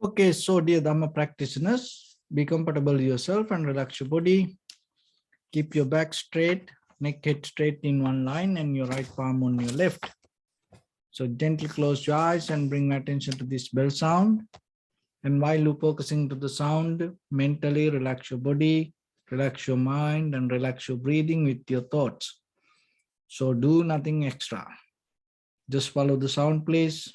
Okay, so dear Dharma practitioners, be comfortable yourself and relax your body. Keep your back straight, neck head straight in one line and your right palm on your left. So gently close your eyes and bring attention to this bell sound. And while you're focusing to the sound, mentally relax your body, relax your mind and relax your breathing with your thoughts. So do nothing extra. Just follow the sound, please.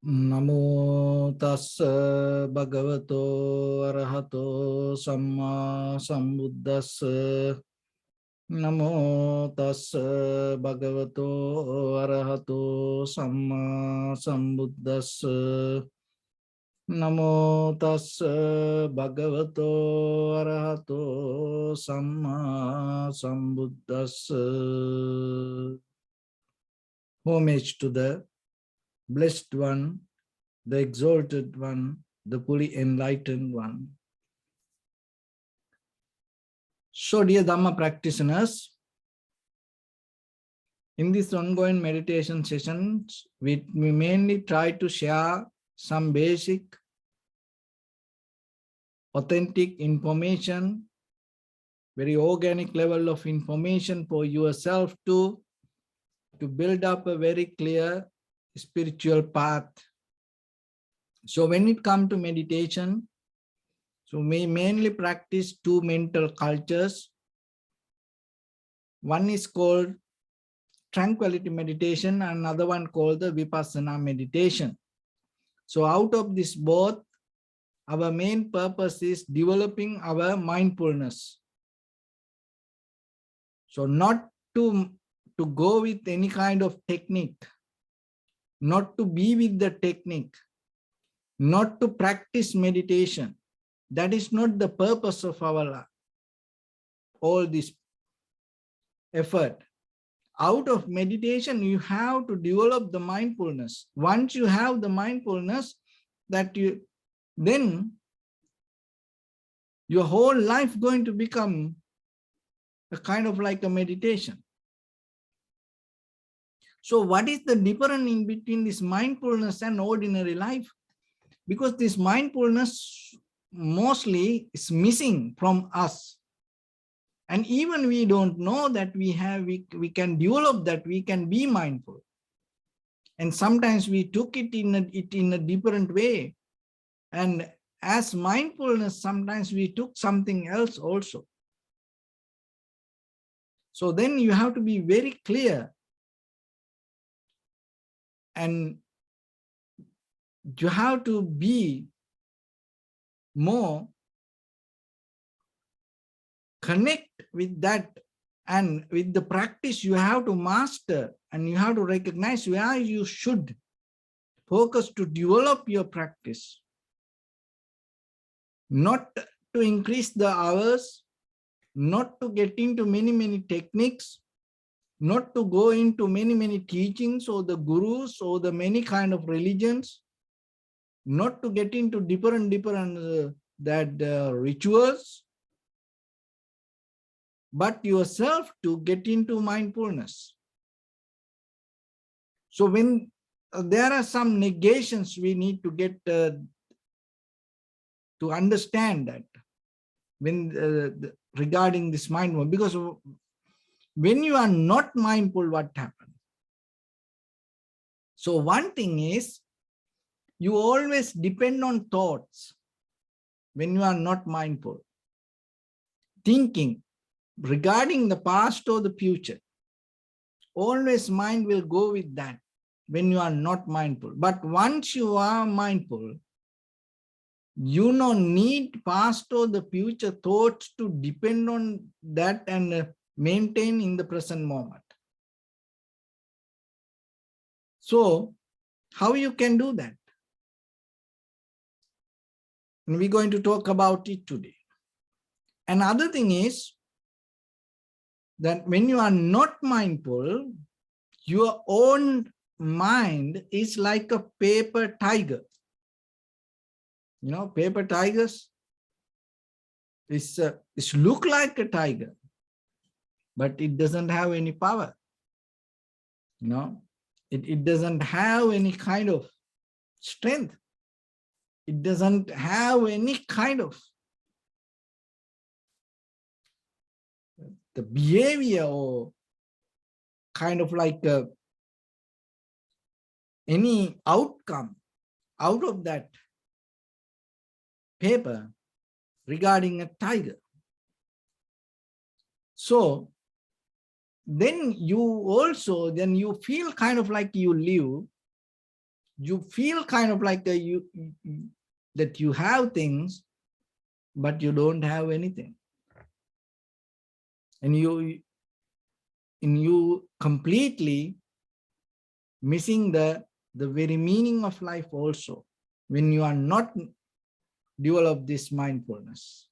Namo tassa bhagavato arahato samma sambuddhassa. Namo tassa bhagavato arahato samma sambuddhassa. Namo tassa bhagavato arahato samma sambuddhassa. Homage to the Blessed One, the Exalted One, the fully enlightened One. So, dear Dhamma practitioners, in this ongoing meditation sessions, we mainly try to share some basic, authentic information, very organic level of information for yourself to build up a very clear spiritual path. So when it comes to meditation, so we mainly practice two mental cultures. One is called tranquility meditation, and another one called the vipassana meditation. So out of this both, our main purpose is developing our mindfulness. So not to go with any kind of technique, not to be with the technique, not to practice meditation. That is not the purpose of our all this effort. Out of meditation, you have to develop the mindfulness. Once you have the mindfulness, then your whole life going to become a kind of like a meditation. So what is the difference in between this mindfulness and ordinary life? Because this mindfulness mostly is missing from us. And even we don't know that we can develop that, we can be mindful. And sometimes we took it in a different way. And as mindfulness, sometimes we took something else also. So then you have to be very clear. And you have to be more connect with that, and with the practice you have to master, and you have to recognize where you should focus to develop your practice. Not to increase the hours, not to get into many techniques, not to go into many teachings or the gurus or the many kind of religions, not to get into different rituals, but yourself to get into mindfulness. So when there are some negations, we need to get to understand that when regarding this mindfulness, because when you are not mindful, what happens? So one thing is, you always depend on thoughts when you are not mindful. Thinking regarding the past or the future, always mind will go with that. when you are not mindful. But once you are mindful, you don't need past or the future thoughts to depend on that and maintain in the present moment. So how you can do that? And we're going to talk about it today. Another thing is that when you are not mindful, your own mind is like a paper tiger. You know, paper tigers, it's look like a tiger, but it doesn't have any power. You know, it doesn't have any kind of strength. It doesn't have any kind of the behavior or kind of like any outcome out of that paper regarding a tiger. So then you feel kind of like you live, you feel kind of like that you have things, but you don't have anything. And you completely missing the very meaning of life also, when you are not develop this mindfulness.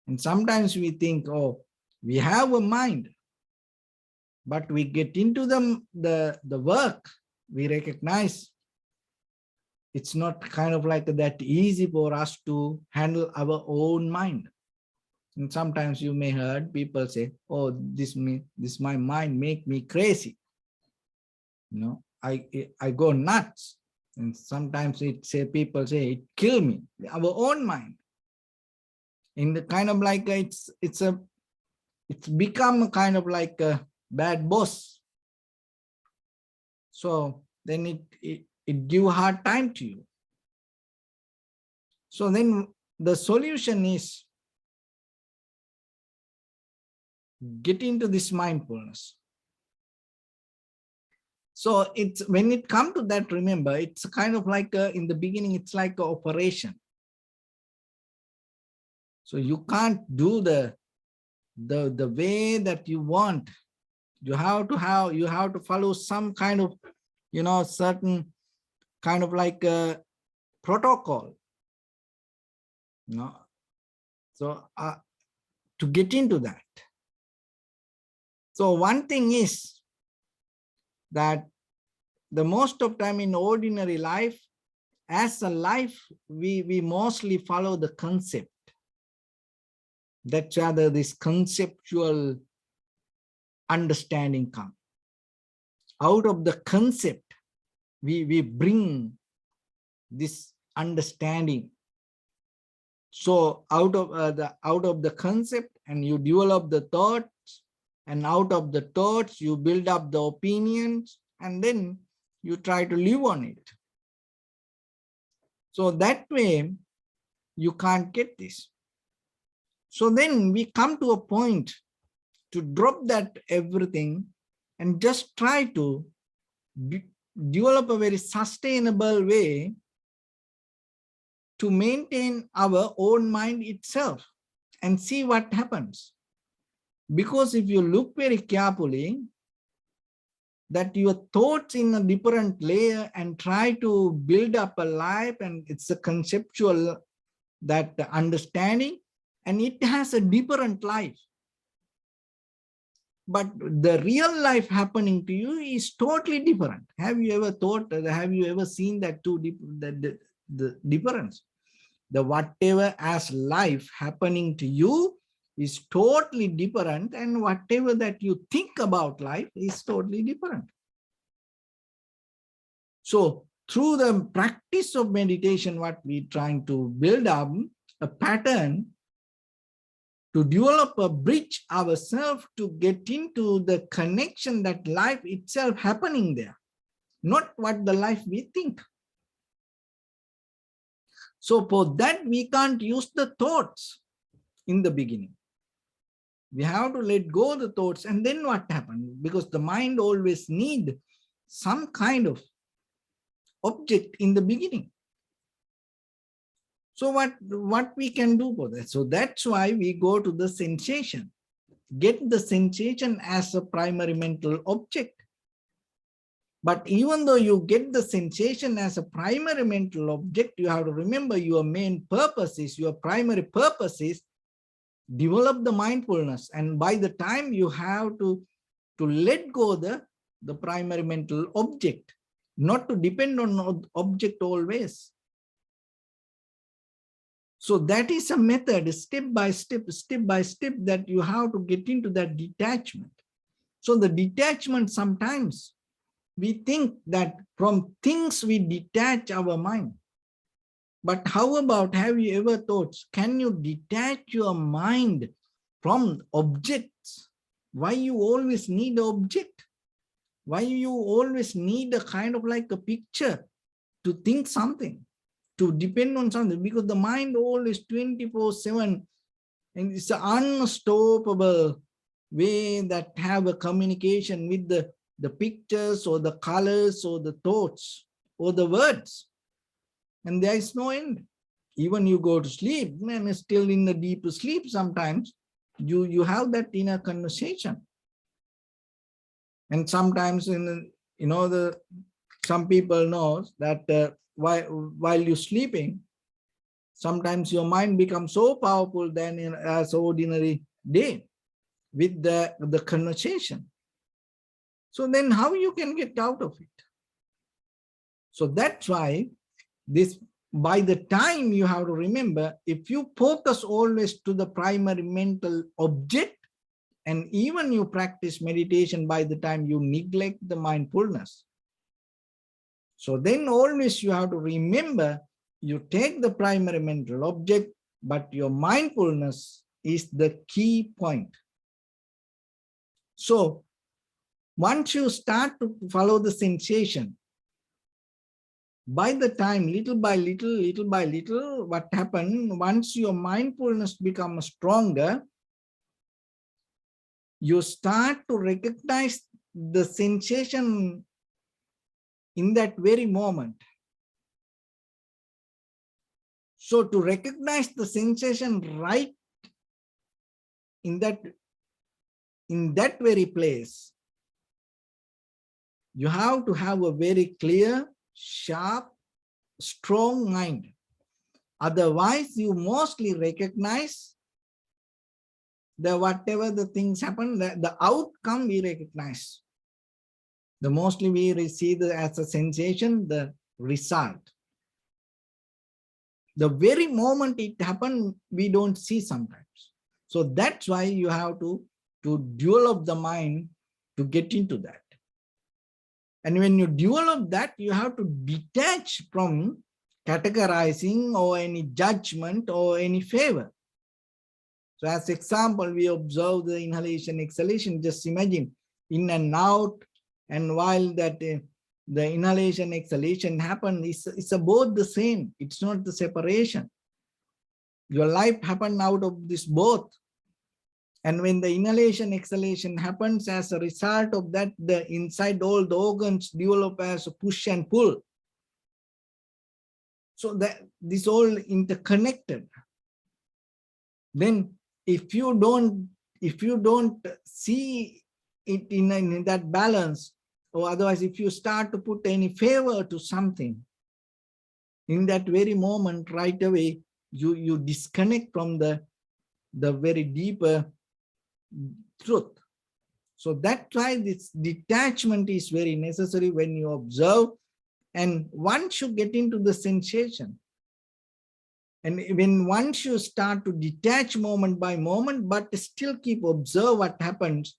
And sometimes we think, oh, we have a mind, but we get into the work, we recognize it's not kind of like that easy for us to handle our own mind. And sometimes you may heard people say, oh, this my mind make me crazy. You know, I go nuts. And sometimes people say it kill me, our own mind. In the kind of like it's become a kind of like a bad boss. So then it give hard time to you. So then the solution is get into this mindfulness. So it's when it comes to that, remember, it's kind of like in the beginning, it's like an operation. So you can't do the way that you want. You have to follow some kind of, you know, certain kind of like a protocol. You know, so to get into that. So one thing is that the most of time in ordinary life, as a life, we mostly follow the concept. That's where this conceptual understanding comes. Out of the concept, we bring this understanding. So out of the concept, and you develop the thoughts, and out of the thoughts you build up the opinions, and then you try to live on it. So that way you can't get this. So then we come to a point to drop that everything and just try to develop a very sustainable way to maintain our own mind itself and see what happens. Because if you look very carefully, that your thoughts in a different layer and try to build up a life, and it's a conceptual that understanding, and it has a different life. But the real life happening to you is totally different. Have you ever thought, have you ever seen that the difference? The whatever as life happening to you is totally different, and whatever that you think about life is totally different. So through the practice of meditation, what we're trying to build up a pattern to develop a bridge ourselves to get into the connection that life itself happening there, not what the life we think. So for that, we can't use the thoughts in the beginning. We have to let go of the thoughts, and then what happens? Because the mind always need some kind of object in the beginning. So what we can do for that? So that's why we go to the sensation. Get the sensation as a primary mental object. But even though you get the sensation as a primary mental object, you have to remember your main purpose is, your primary purpose is develop the mindfulness. And by the time you have to let go the primary mental object, not to depend on object always. So that is a method, step by step, that you have to get into that detachment. So the detachment, sometimes we think that from things we detach our mind. But how about, have you ever thought, can you detach your mind from objects? Why you always need an object? Why you always need a kind of like a picture to think something, to depend on something? Because the mind always 24/7, and it's an unstoppable way that have a communication with the pictures or the colors or the thoughts or the words. And there is no end. Even you go to sleep, and still in the deep sleep, sometimes you have that inner conversation. And sometimes some people know that while you're sleeping, sometimes your mind becomes so powerful than as ordinary day with the conversation. So then how you can get out of it? So that's why by the time you have to remember, if you focus always to the primary mental object, and even you practice meditation, by the time you neglect the mindfulness. So then always you have to remember, you take the primary mental object, but your mindfulness is the key point. So once you start to follow the sensation, by the time, little by little, what happens, once your mindfulness becomes stronger, you start to recognize the sensation in that very moment. So to recognize the sensation right in that very place, you have to have a very clear, sharp, strong mind. Otherwise, you mostly recognize whatever the things happen, the outcome we recognize. The mostly we see as a sensation, the result. The very moment it happened, we don't see sometimes. So that's why you have to develop the mind to get into that. And when you develop that, you have to detach from categorizing or any judgment or any favor. So as example, we observe the inhalation, exhalation. Just imagine in and out, and while that the inhalation, exhalation happen, it's both the same. It's not the separation. Your life happened out of this both. And when the inhalation, exhalation happens, as a result of that, the inside all the organs develop as a push and pull. So that this all interconnected. Then if you don't see it in that balance, or otherwise if you start to put any favor to something, in that very moment right away you disconnect from the very deeper truth. So that's why this detachment is very necessary when you observe. And once you get into the sensation, and when once you start to detach moment by moment, but still keep observe what happens,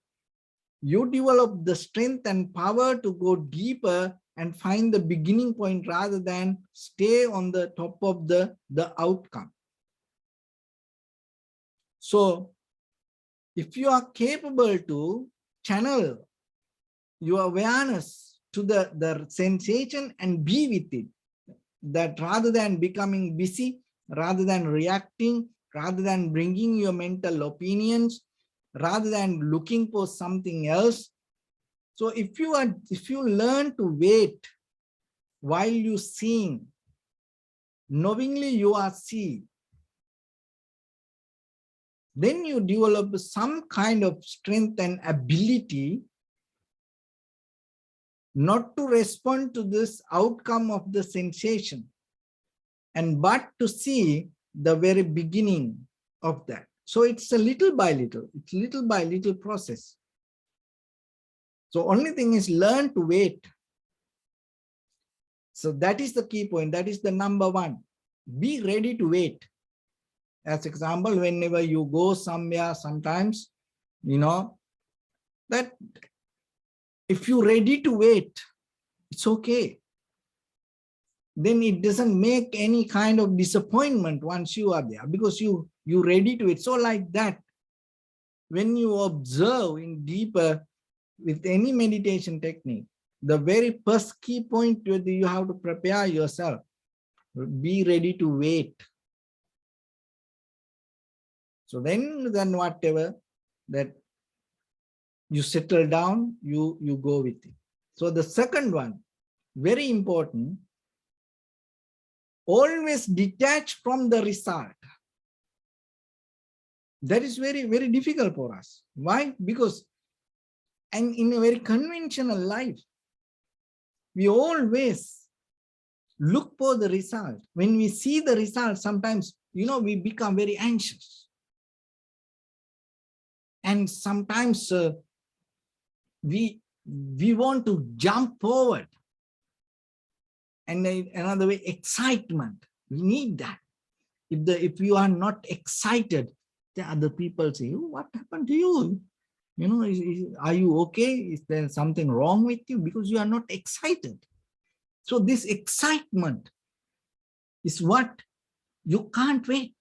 you develop the strength and power to go deeper and find the beginning point rather than stay on the top of the outcome. So if you are capable to channel your awareness to the sensation and be with it, that rather than becoming busy, rather than reacting, rather than bringing your mental opinions, rather than looking for something else, So if you learn to wait while you seeing, knowingly you are seeing, then you develop some kind of strength and ability not to respond to this outcome of the sensation, and but to see the very beginning of that. So it's a little by little, it's little by little process. So only thing is learn to wait. So that is the key point. That is the number one. Be ready to wait. As example, whenever you go somewhere, sometimes, that if you're ready to wait, it's okay. Then it doesn't make any kind of disappointment once you are there, because you're ready to it. So like that, when you observe in deeper with any meditation technique, the very first key point you have to prepare yourself. Be ready to wait. So then whatever that you settle down, you go with it. So the second one, very important, always detach from the result. That is very, very difficult for us. Why? Because and in a very conventional life, we always look for the result. When we see the result, sometimes, we become very anxious. And sometimes we want to jump forward. And another way, excitement. We need that. If you are not excited, the other people say, oh, what happened to you? Are you okay? Is there something wrong with you? Because you are not excited. So this excitement is what you can't wait.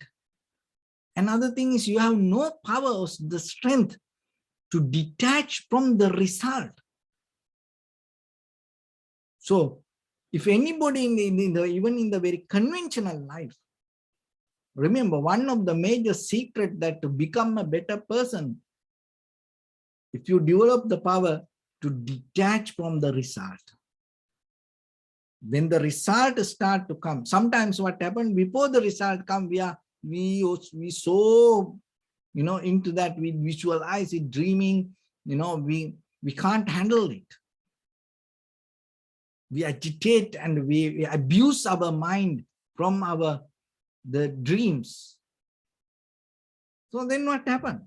Another thing is you have no power or the strength to detach from the result. So if anybody even in the very conventional life, remember, one of the major secrets that to become a better person, if you develop the power to detach from the result, when the result start to come, sometimes what happened before the result come, we so into that, we visualize it, dreaming, we can't handle it. We agitate and we abuse our mind from the dreams. So then what happened?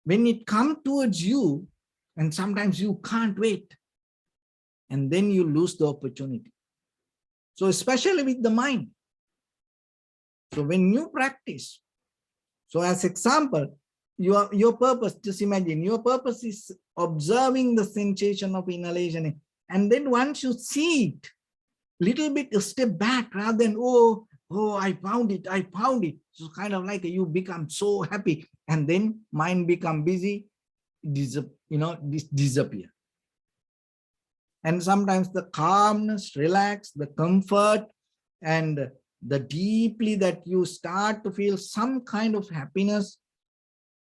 When it comes towards you, and sometimes you can't wait, and then you lose the opportunity. So especially with the mind. So when you practice, so as example, your purpose, just imagine, your purpose is observing the sensation of inhalation. And then once you see it, little bit step back rather than, oh, I found it. So kind of like you become so happy, and then mind become busy, disappear. And sometimes the calmness, relax, the comfort, and the deeply that you start to feel some kind of happiness,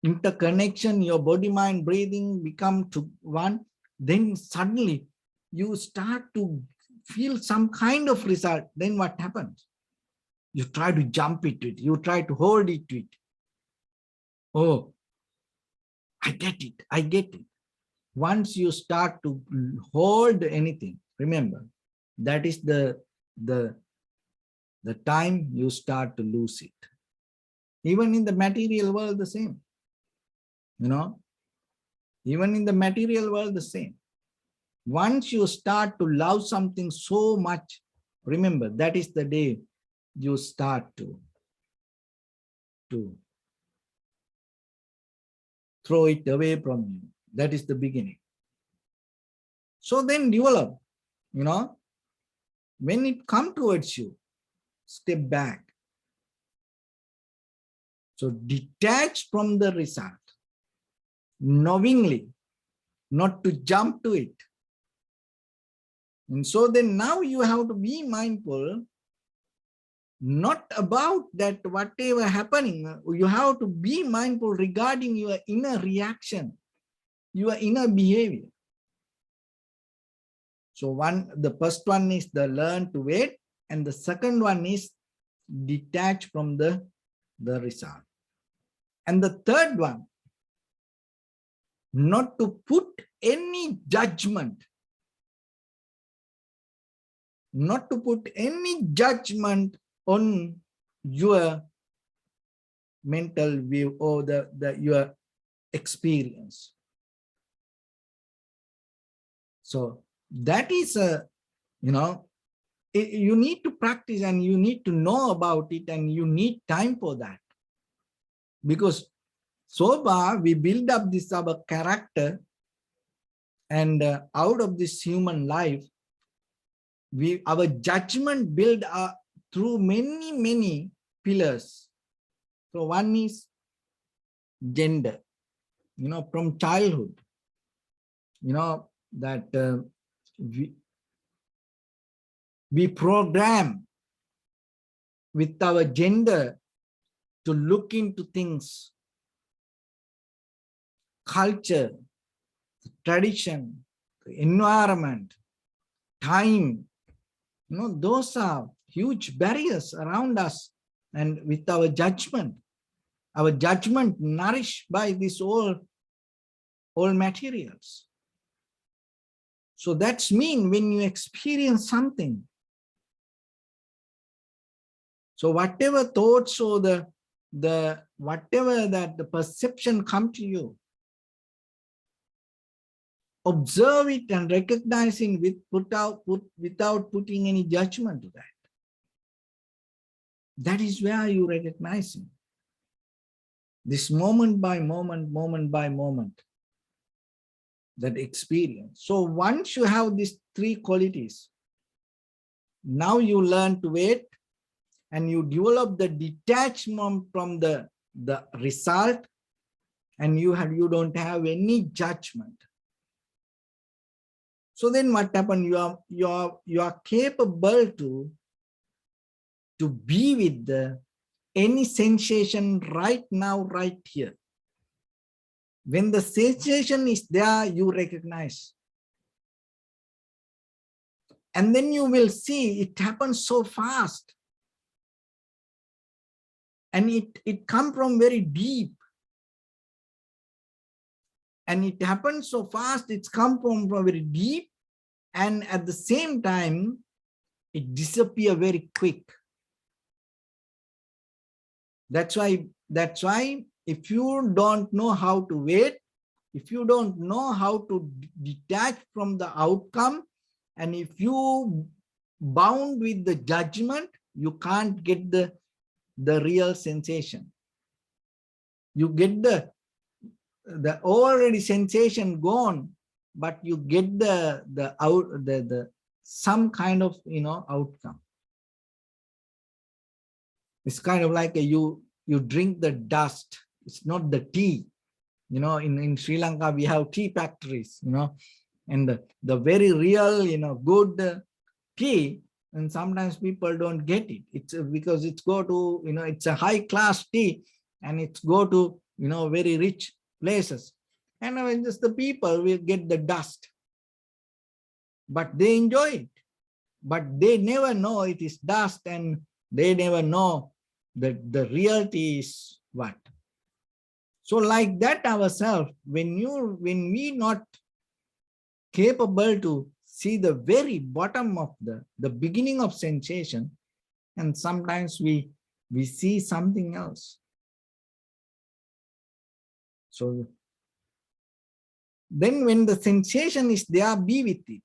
interconnection, your body, mind, breathing become to one, then suddenly you start to feel some kind of result. Then what happens? You try to jump it to it. You try to hold it to it. Oh, I get it. Once you start to hold anything, remember, that is the time you start to lose it. Even in the material world, the same. Even in the material world, the same. Once you start to love something so much, remember, that is the day you start to throw it away from you. That is the beginning. So then develop, when it comes towards you, step back. So detach from the result, knowingly, not to jump to it. And so then now you have to be mindful, not about that whatever happening. You have to be mindful regarding your inner reaction, your inner behavior. So the first one is the learn to wait, and the second one is detach from the result. And the third one, not to put any judgment, not to put any judgment on your mental view or your experience. So that is you need to practice, and you need to know about it, and you need time for that. Because so far we build up this our character, and out of this human life, our judgment build up through many pillars. So one is gender, from childhood, that we program with our gender to look into things, culture, tradition, environment, time. Those are huge barriers around us, and with our judgment nourished by these all materials. So that's mean when you experience something, so whatever thoughts or whatever that the perception come to you, observe it and recognizing without putting any judgment to that. That is where you recognizing this moment by moment, that experience. So once you have these three qualities, now you learn to wait, and you develop the detachment from the result, and you don't have any judgment. So then what happened? You are capable to be with any sensation right now, right here. When the sensation is there, you recognize. And then you will see it happens so fast. And it comes from very deep. And it happens so fast, it's come from very deep. And at the same time, it disappears very quick. That's why if you don't know how to wait, if you don't know how to detach from the outcome, and if you bound with the judgment, you can't get the real sensation. You get the already sensation gone, but you get the some kind of outcome. It's kind of like you drink the dust. It's not the tea. In Sri Lanka we have tea factories, and the very real good tea, and sometimes people don't get it. It's because it's go to it's a high class tea, and it's go to very rich places, and just the people will get the dust, but they enjoy it, but they never know it is dust, and they never know that the reality is what. So like that ourselves, when we not capable to see the very bottom of the beginning of sensation, and sometimes we see something else. So then when the sensation is there, be with it.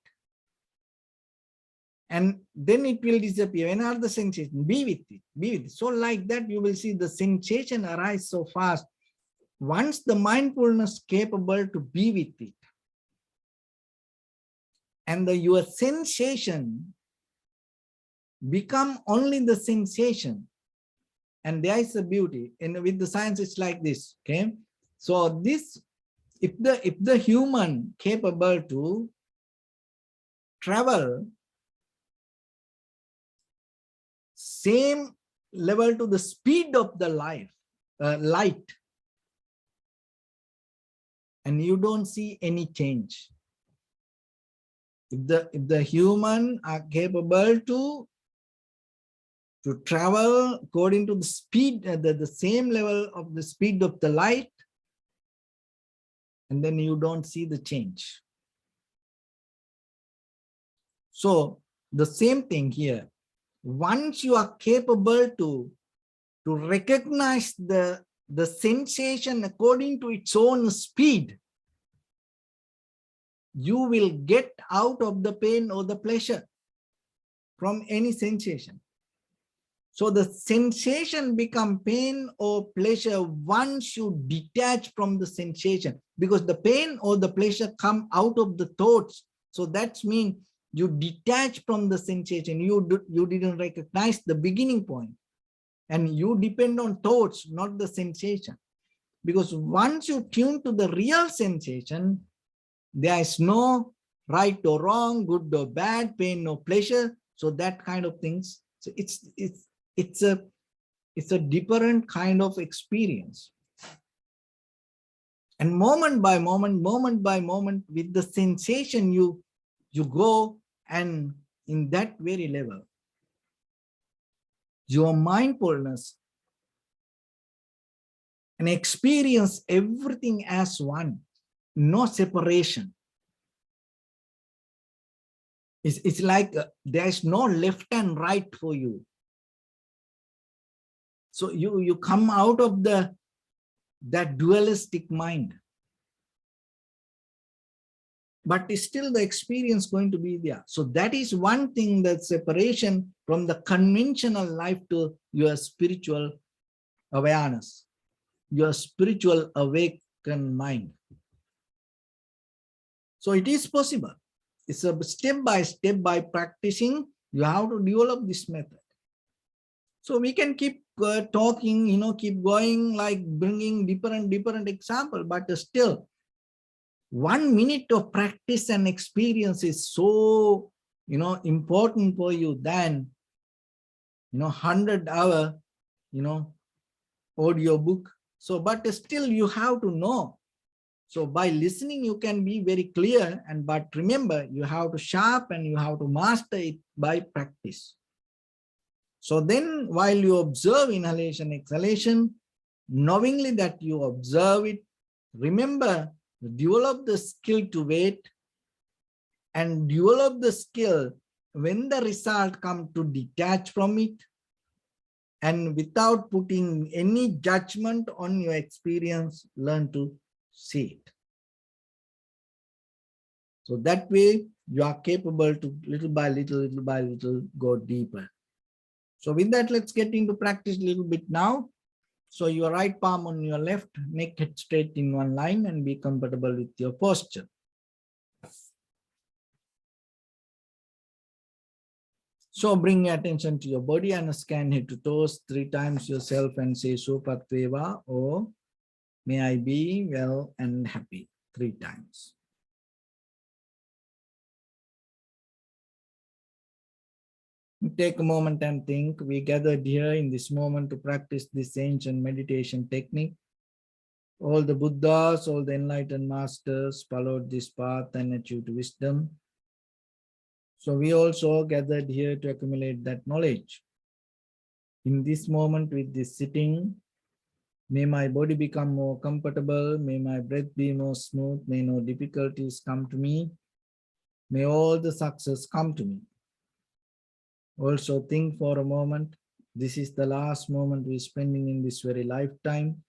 And then it will disappear. When are the sensation? Be with it. Be with it. So like that, you will see the sensation arise so fast. Once the mindfulness capable to be with it, and your sensation become only the sensation, and there is a beauty. And with the science, it's like this. Okay, so this, if the human capable to travel same level to the speed of the light, and you don't see any change. If the human are capable to travel according to the speed, the same level of the speed of the light, and then you don't see the change. So the same thing here. Once you are capable to recognize the sensation according to its own speed, you will get out of the pain or the pleasure from any sensation. So the sensation become pain or pleasure once you detach from the sensation, because the pain or the pleasure come out of the thoughts. So that means you detach from the sensation. You didn't recognize the beginning point, and you depend on thoughts, not the sensation. Because once you tune to the real sensation, there is no right or wrong, good or bad, pain or pleasure. So that kind of things. So it's a different kind of experience. And moment by moment, with the sensation, you go, and in that very level, your mindfulness and experience everything as one, no separation. It's like there's no left and right for you. So you come out of that dualistic mind. But still the experience going to be there. So that is one thing, that separation from the conventional life to your spiritual awareness, your spiritual awakened mind. So it is possible. It's a step by step. By practicing, you have to develop this method. So we can keep talking, keep going, like bringing different example, but still 1 minute of practice and experience is so, important for you than, 100-hour, audio book. So, but still you have to know. So by listening, you can be very clear, but remember, you have to sharpen, you have to master it by practice. So then while you observe inhalation, exhalation, knowingly that you observe it, remember, develop the skill to wait, and develop the skill when the result comes to detach from it, and without putting any judgment on your experience, learn to see it. So that way you are capable to little by little go deeper. So with that, let's get into practice a little bit now. So your right palm on your left, neck head straight in one line, and be comfortable with your posture. So bring your attention to your body and scan head to toes 3 times yourself and say Supatveva, or may I be well and happy 3 times. Take a moment and think. We gathered here in this moment to practice this ancient meditation technique. All the Buddhas, all the enlightened masters followed this path and achieved wisdom. So we also gathered here to accumulate that knowledge. In this moment with this sitting, may my body become more comfortable, may my breath be more smooth, may no difficulties come to me, may all the success come to me. Also think for a moment, this is the last moment we're spending in this very lifetime,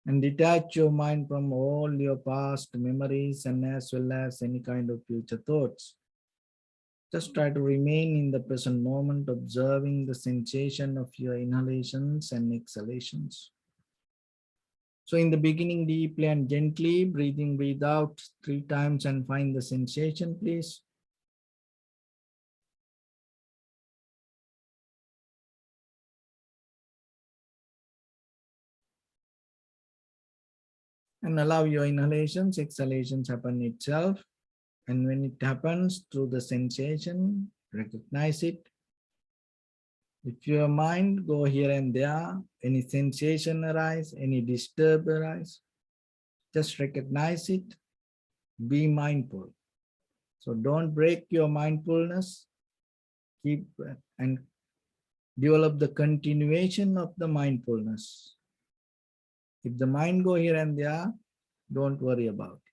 and detach your mind from all your past memories and as well as any kind of future thoughts. Just try to remain in the present moment, observing the sensation of your inhalations and exhalations. So in the beginning, deeply and gently, breathe in, breathe out 3 times and find the sensation, please. And allow your inhalations, exhalations happen itself. And when it happens through the sensation, recognize it. If your mind go here and there, any sensation arise, any disturb arise, just recognize it, be mindful. So don't break your mindfulness. Keep and develop the continuation of the mindfulness. If the mind go here and there, don't worry about it.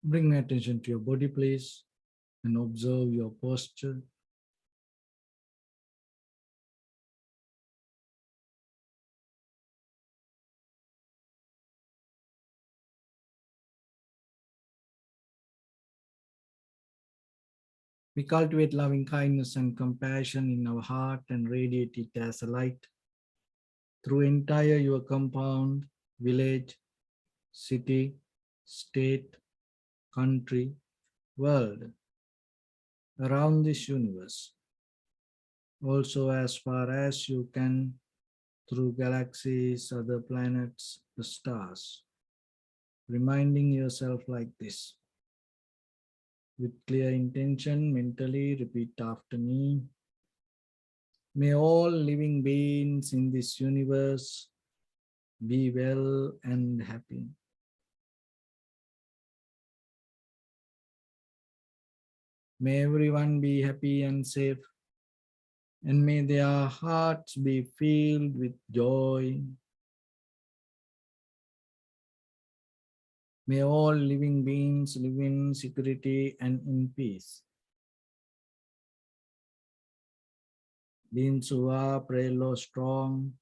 Bring attention to your body, please, and observe your posture. We cultivate loving kindness and compassion in our heart and radiate it as a light through entire your compound, village, city, state, country, world, around this universe. Also as far as you can through galaxies, other planets, the stars. Reminding yourself like this. With clear intention, mentally repeat after me. May all living beings in this universe be well and happy. May everyone be happy and safe, and may their hearts be filled with joy. May all living beings live in security and in peace. Beings who are frail or strong,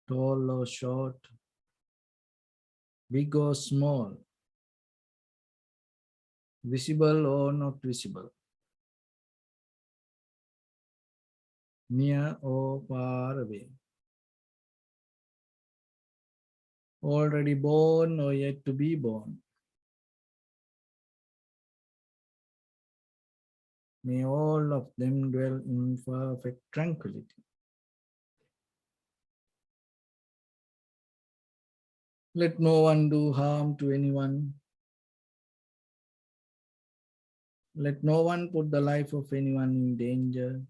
tall or short, big or small, visible or not visible, near or far away, already born or yet to be born. May all of them dwell in perfect tranquility. Let no one do harm to anyone. Let no one put the life of anyone in danger.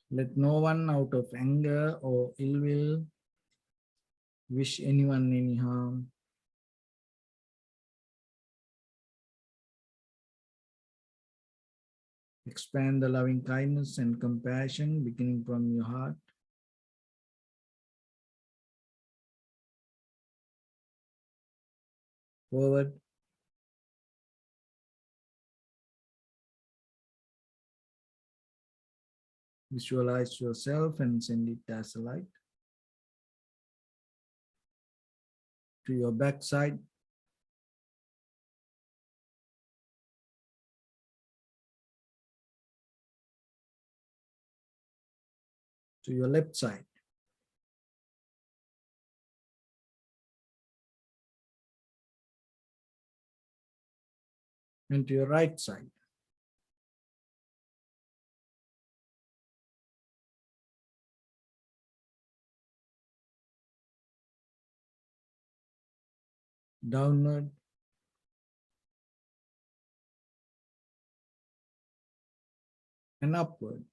Let no one out of anger or ill will wish anyone any harm. Expand the loving kindness and compassion beginning from your heart. Forward. Visualize yourself and send it as a light to your backside, to your left side, and to your right side. Downward, and upward.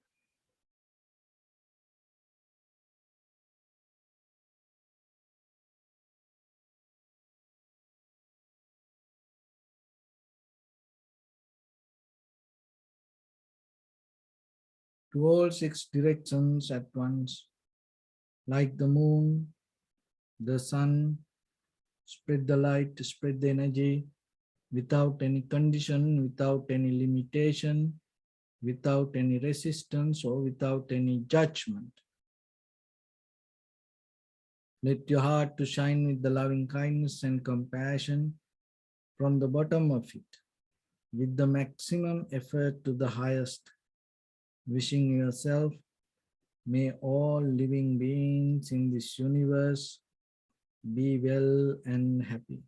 To all six directions at once, like the moon, the sun, spread the light, spread the energy without any condition, without any limitation, without any resistance, or without any judgment. Let your heart to shine with the loving kindness and compassion from the bottom of it, with the maximum effort to the highest, wishing yourself, may all living beings in this universe be well and happy.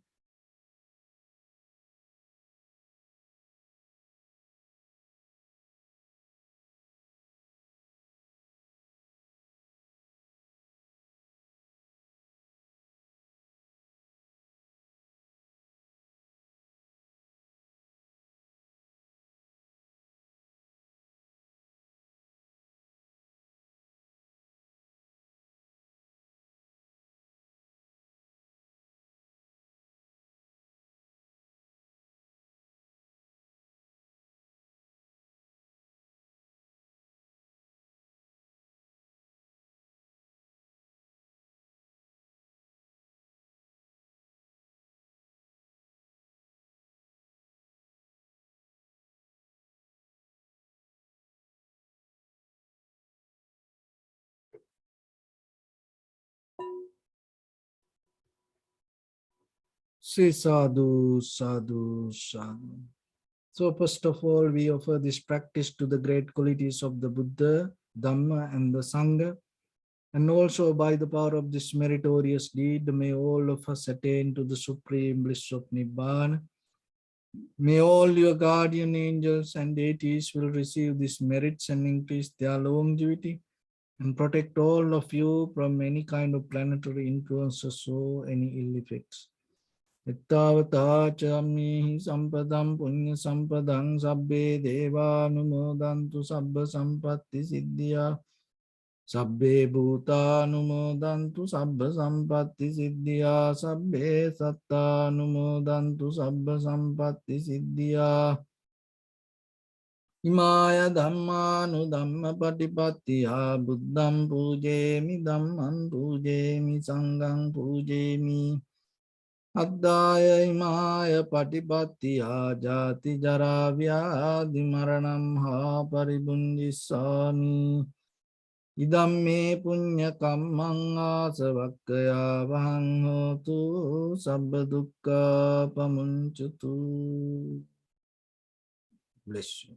Say sadhu, sadhu, sadhu. So first of all, we offer this practice to the great qualities of the Buddha, Dhamma, and the Sangha. And also by the power of this meritorious deed, may all of us attain to the supreme bliss of Nibbana. May all your guardian angels and deities will receive these merits and increase their longevity and protect all of you from any kind of planetary influences or any ill effects. Ittavata chammihi sampadam punya sampadang sabbe deva numodantu sabba sampatti siddhya sabbe bhuta numodantu sabba sampatti siddhya sabbe satta numodantu sabba sampatti siddhya Imaya dhammanu dhamma patipattiya buddham pujemi dhammam pujemi sangham pujemi Addaya imaya patipattiya jati jara vyadhi maranam ha paribunjissami idam me punya kammang asavakkaya vahang hotu sabba dukkha pamunchutu. Bless you.